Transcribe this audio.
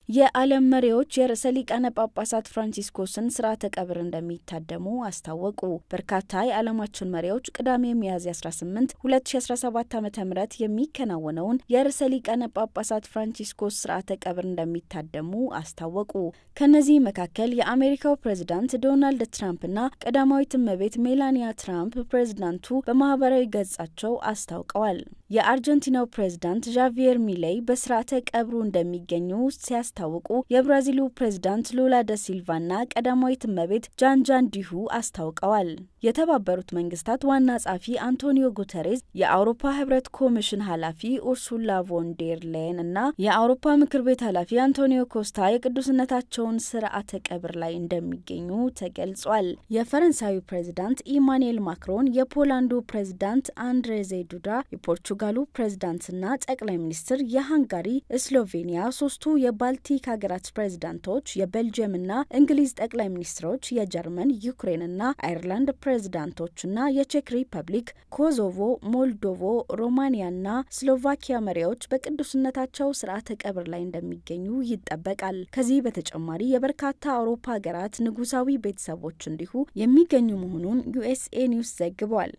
የዓለም መሪዎች የርዕሰ ሊቃነ ጳጳሳት ፍራንቺስኮስን ስርዓተ ቀብር እንደሚታደሙ አስታወቁ። በርካታ የዓለማችን መሪዎች ቅዳሜ ሚያዝያ 18 2017 ዓ.ም የሚከናወነውን የርዕሰ ሊቃነ ጳጳሳት ፍራንቺስኮስ ስርዓተ ቀብር እንደሚታደሙ አስታወቁ። ከነዚህ መካከል የአሜሪካው ፕሬዝዳንት ዶናልድ ትራምፕና ቀዳማዊት እመቤት ሜላኒያ ትራምፕ ፕሬዝዳንቱ በማህበራዊ ገጻቸው አስታውቀዋል። የአርጀንቲናው ፕሬዝዳንት ዣቪየር ሚሌይ በስርዓተ ቀብሩ እንደሚገኙ ሲያስታውቁ የብራዚሉ ፕሬዝዳንት ሉላ ዳ ሲልቫና ቀዳማዊት እመቤት ጃንጃ እንዲሁ አስታውቀዋል። የተባበሩት መንግስታት ዋና ጸሐፊ አንቶኒዮ ጉተሬስ፣ የአውሮፓ ህብረት ኮሚሽን ኃላፊ ኡርሱላ ቮን ዴር ላየን እና የአውሮፓ ምክር ቤት ኃላፊ አንቶኒዮ ኮስታ የቅዱስነታቸውን ስርዓተ ቀብር ላይ እንደሚገኙ ተገልጿል። የፈረንሳዩ ፕሬዝዳንት ኢማኑኤል ማክሮን፣ የፖላንዱ ፕሬዝዳንት አንድሬዜ ዱዳ፣ የፖርቹጋሉ ፕሬዝዳንትና ጠቅላይ ሚኒስትር፣ የሃንጋሪ፣ ስሎቬኒያ፣ ሶስቱ የባልቲክ ሀገራት ፕሬዝዳንቶች፣ የቤልጅየምና እንግሊዝ ጠቅላይ ሚኒስትሮች፣ የጀርመን፣ ዩክሬንና አይርላንድ ፕሬዝዳንቶችና የቼክ ሪፐብሊክ፣ ኮሶቮ፣ ሞልዶቮ፣ ሮማኒያና ስሎቫኪያ መሪዎች በቅዱስነታቸው ስርዓተ ቀብር ላይ እንደሚገኙ ይጠበቃል። ከዚህ በተጨማሪ የበርካታ አውሮፓ ሀገራት ንጉሳዊ ቤተሰቦች እንዲሁ የሚገኙ መሆኑን ዩኤስኤ ኒውስ ዘግቧል።